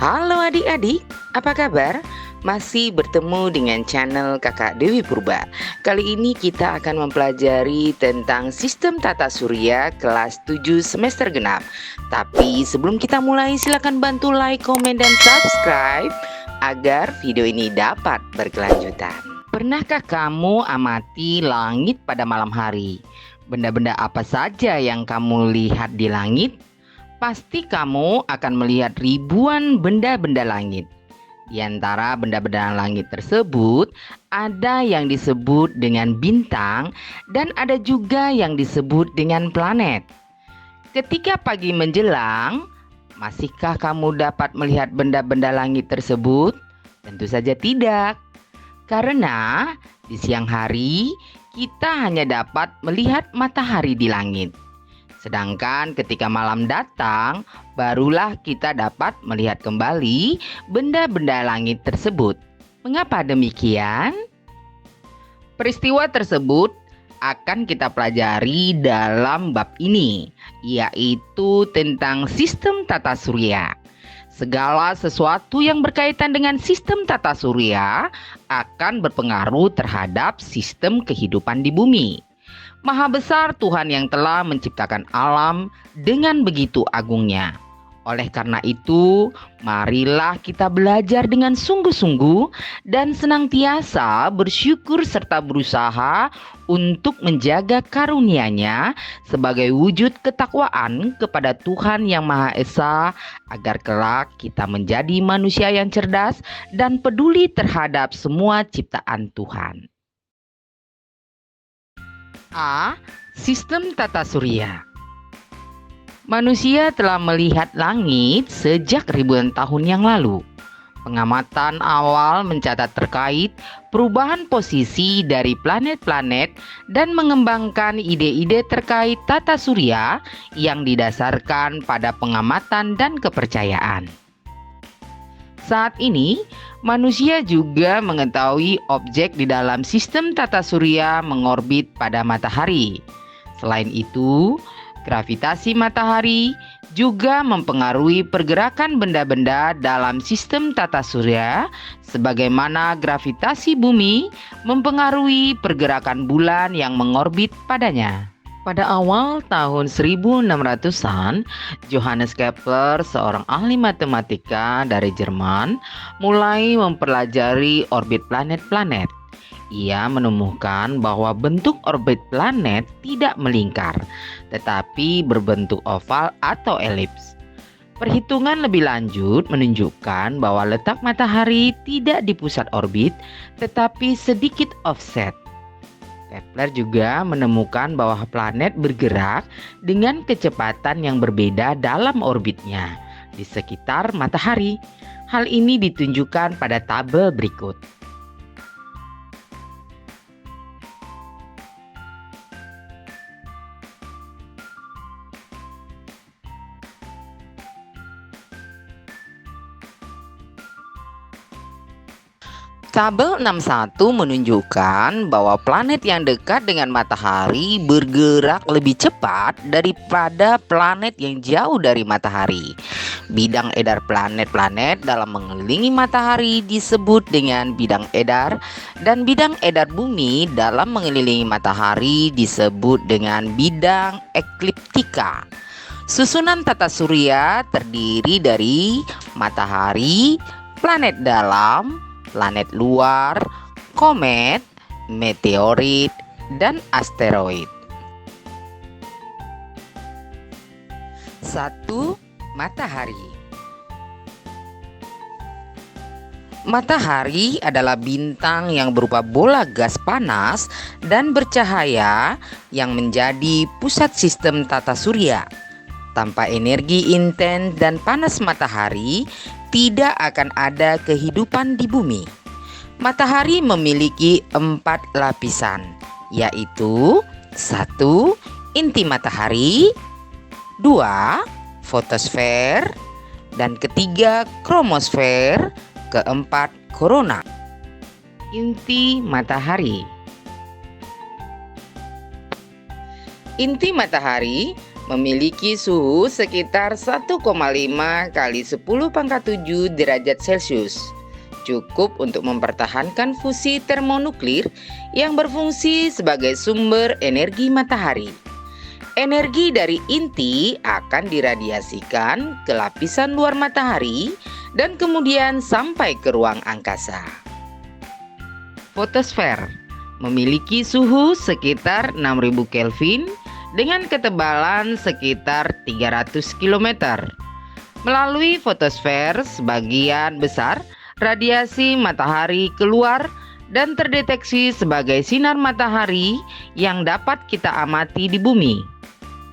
Halo adik-adik, apa kabar? Masih bertemu dengan channel Kakak Dewi Purba. Kali ini kita akan mempelajari tentang sistem tata surya kelas 7 semester genap. Tapi sebelum kita mulai, silakan bantu like, komen, dan subscribe agar video ini dapat berkelanjutan. Pernahkah kamu amati langit pada malam hari? Benda-benda apa saja yang kamu lihat di langit? Pasti kamu akan melihat ribuan benda-benda langit. Di antara benda-benda langit tersebut, ada yang disebut dengan bintang dan ada juga yang disebut dengan planet. Ketika pagi menjelang, masihkah kamu dapat melihat benda-benda langit tersebut? Tentu saja tidak. Karena di siang hari, kita hanya dapat melihat matahari di langit. Sedangkan ketika malam datang, barulah kita dapat melihat kembali benda-benda langit tersebut. Mengapa demikian? Peristiwa tersebut akan kita pelajari dalam bab ini, yaitu tentang sistem tata surya. Segala sesuatu yang berkaitan dengan sistem tata surya akan berpengaruh terhadap sistem kehidupan di bumi. Maha besar Tuhan yang telah menciptakan alam dengan begitu agungnya. Oleh karena itu, marilah kita belajar dengan sungguh-sungguh dan senantiasa bersyukur serta berusaha untuk menjaga karunia-Nya sebagai wujud ketakwaan kepada Tuhan yang Maha Esa, agar kelak kita menjadi manusia yang cerdas dan peduli terhadap semua ciptaan Tuhan. A. Sistem tata surya. Manusia telah melihat langit sejak ribuan tahun yang lalu. Pengamatan awal mencatat terkait perubahan posisi dari planet-planet dan mengembangkan ide-ide terkait tata surya yang didasarkan pada pengamatan dan kepercayaan. Saat ini, manusia juga mengetahui objek di dalam sistem tata surya mengorbit pada matahari. Selain itu, gravitasi matahari juga mempengaruhi pergerakan benda-benda dalam sistem tata surya, sebagaimana gravitasi bumi mempengaruhi pergerakan bulan yang mengorbit padanya. Pada awal tahun 1600-an, Johannes Kepler, seorang ahli matematika dari Jerman, mulai mempelajari orbit planet-planet. Ia menemukan bahwa bentuk orbit planet tidak melingkar, tetapi berbentuk oval atau elips. Perhitungan lebih lanjut menunjukkan bahwa letak matahari tidak di pusat orbit, tetapi sedikit offset. Kepler juga menemukan bahwa planet bergerak dengan kecepatan yang berbeda dalam orbitnya di sekitar matahari. Hal ini ditunjukkan pada tabel berikut. Tabel 61 menunjukkan bahwa planet yang dekat dengan matahari bergerak lebih cepat daripada planet yang jauh dari matahari. Bidang edar planet-planet dalam mengelilingi matahari disebut dengan bidang edar, dan bidang edar bumi dalam mengelilingi matahari disebut dengan bidang ekliptika. Susunan tata surya terdiri dari matahari, planet dalam, planet luar, komet, meteorit, dan asteroid. 1. Matahari. Matahari adalah bintang yang berupa bola gas panas dan bercahaya yang menjadi pusat sistem tata surya. Tanpa energi intens dan panas matahari, tidak akan ada kehidupan di bumi. Matahari memiliki 4 lapisan, yaitu 1. Inti matahari, 2. Fotosfer, dan ketiga kromosfer, keempat korona. Inti matahari. Inti matahari memiliki suhu sekitar 1,5 kali 10 pangkat 7 derajat Celcius. Cukup untuk mempertahankan fusi termonuklir yang berfungsi sebagai sumber energi matahari. Energi dari inti akan diradiasikan ke lapisan luar matahari dan kemudian sampai ke ruang angkasa. Fotosfer memiliki suhu sekitar 6000 Kelvin dengan ketebalan sekitar 300 km. Melalui fotosfer, sebagian besar radiasi matahari keluar dan terdeteksi sebagai sinar matahari yang dapat kita amati di bumi.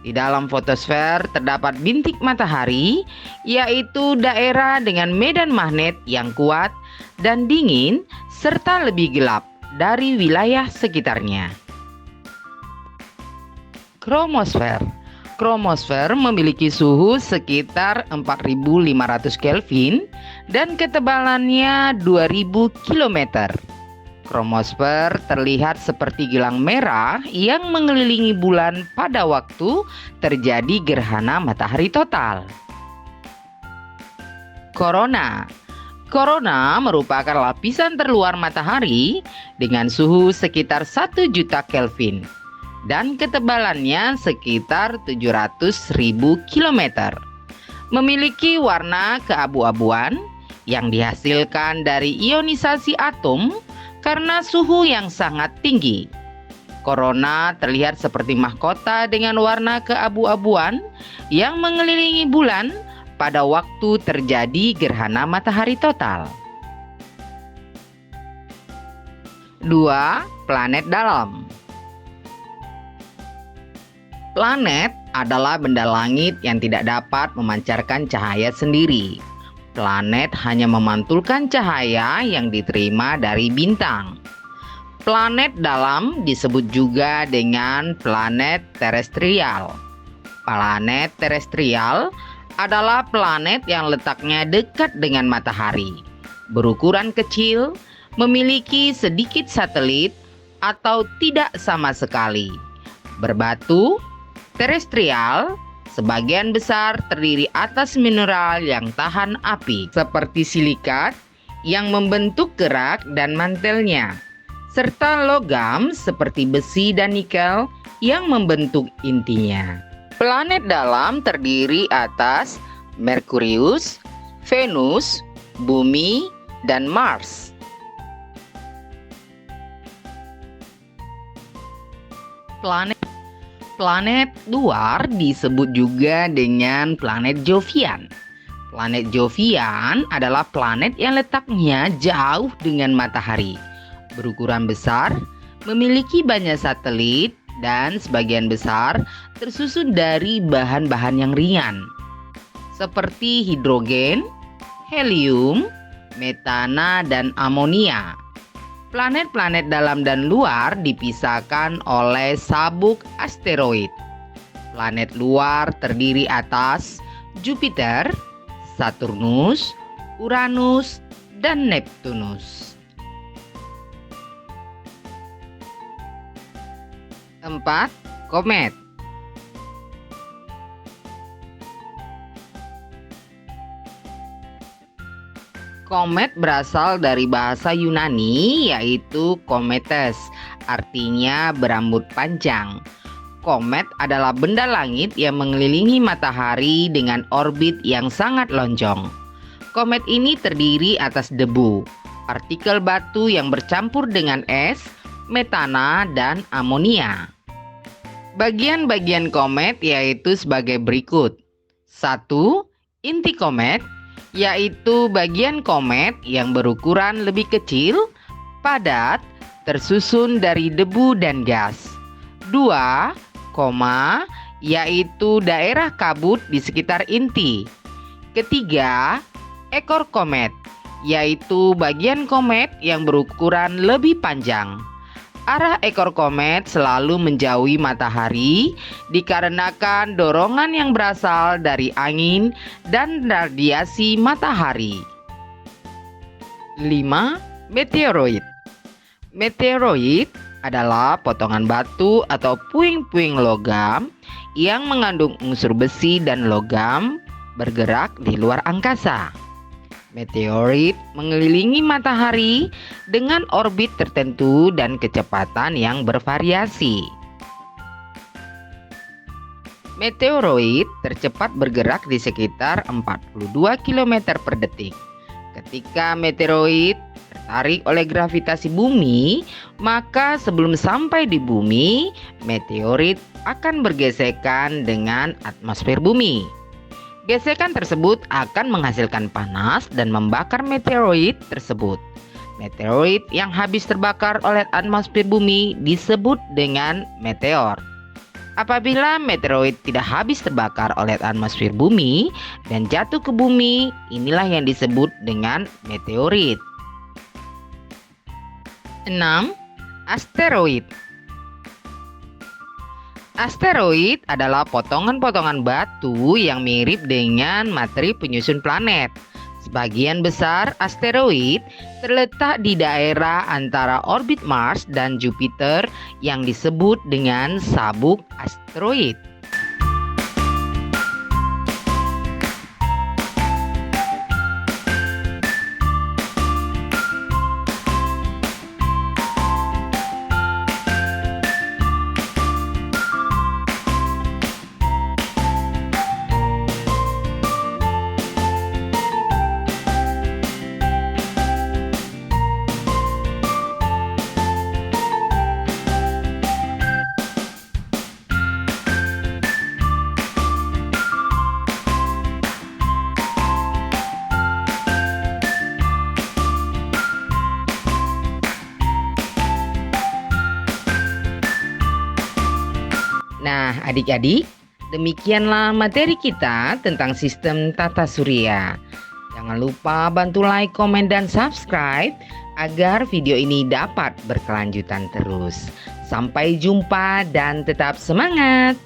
Di dalam fotosfer terdapat bintik matahari, yaitu daerah dengan medan magnet yang kuat dan dingin serta lebih gelap dari wilayah sekitarnya. Kromosfer. Kromosfer memiliki suhu sekitar 4500 Kelvin dan ketebalannya 2000 km. Kromosfer terlihat seperti gelang merah yang mengelilingi bulan pada waktu terjadi gerhana matahari total. Korona. Korona merupakan lapisan terluar matahari dengan suhu sekitar 1 juta Kelvin dan ketebalannya sekitar 700.000 km. Memiliki warna keabu-abuan yang dihasilkan dari ionisasi atom karena suhu yang sangat tinggi. Korona terlihat seperti mahkota dengan warna keabu-abuan yang mengelilingi bulan pada waktu terjadi gerhana matahari total. 2. Planet dalam. Planet adalah benda langit yang tidak dapat memancarkan cahaya sendiri. Planet hanya memantulkan cahaya yang diterima dari bintang. Planet dalam disebut juga dengan planet terestrial. Planet terestrial adalah planet yang letaknya dekat dengan matahari, berukuran kecil, memiliki sedikit satelit, atau tidak sama sekali. Berbatu, terestrial sebagian besar terdiri atas mineral yang tahan api, seperti silikat yang membentuk kerak dan mantelnya, serta logam seperti besi dan nikel yang membentuk intinya. Planet dalam terdiri atas Merkurius, Venus, Bumi, dan Mars. Planet luar disebut juga dengan planet Jovian. Planet Jovian adalah planet yang letaknya jauh dengan matahari, berukuran besar, memiliki banyak satelit, dan sebagian besar tersusun dari bahan-bahan yang ringan, seperti hidrogen, helium, metana, dan amonia. Planet-planet dalam dan luar dipisahkan oleh sabuk asteroid. Planet luar terdiri atas Jupiter, Saturnus, Uranus, dan Neptunus. 4. Komet. Komet berasal dari bahasa Yunani yaitu kometes, artinya berambut panjang. Komet adalah benda langit yang mengelilingi matahari dengan orbit yang sangat lonjong. Komet ini terdiri atas debu, partikel batu yang bercampur dengan es, metana, dan amonia. Bagian-bagian komet yaitu sebagai berikut. 1. Inti komet, yaitu bagian komet yang berukuran lebih kecil, padat, tersusun dari debu dan gas. 2, yaitu daerah kabut di sekitar inti. Ketiga, ekor komet, yaitu bagian komet yang berukuran lebih panjang. Arah ekor komet selalu menjauhi matahari dikarenakan dorongan yang berasal dari angin dan radiasi matahari. 5. Meteoroid. Meteoroid adalah potongan batu atau puing-puing logam yang mengandung unsur besi dan logam bergerak di luar angkasa. Meteorit mengelilingi matahari dengan orbit tertentu dan kecepatan yang bervariasi. Meteoroid tercepat bergerak di sekitar 42 km per detik. Ketika meteoroid tertarik oleh gravitasi bumi, maka sebelum sampai di bumi, meteorit akan bergesekan dengan atmosfer bumi. Gesekan tersebut akan menghasilkan panas dan membakar meteoroid tersebut. Meteoroid yang habis terbakar oleh atmosfer bumi disebut dengan meteor. Apabila meteoroid tidak habis terbakar oleh atmosfer bumi dan jatuh ke bumi, inilah yang disebut dengan meteorit. 6. Asteroid. Asteroid adalah potongan-potongan batu yang mirip dengan materi penyusun planet. Sebagian besar asteroid terletak di daerah antara orbit Mars dan Jupiter yang disebut dengan sabuk asteroid. Nah, adik-adik, demikianlah materi kita tentang sistem tata surya. Jangan lupa bantu like, komen, dan subscribe agar video ini dapat berkelanjutan terus. Sampai jumpa dan tetap semangat!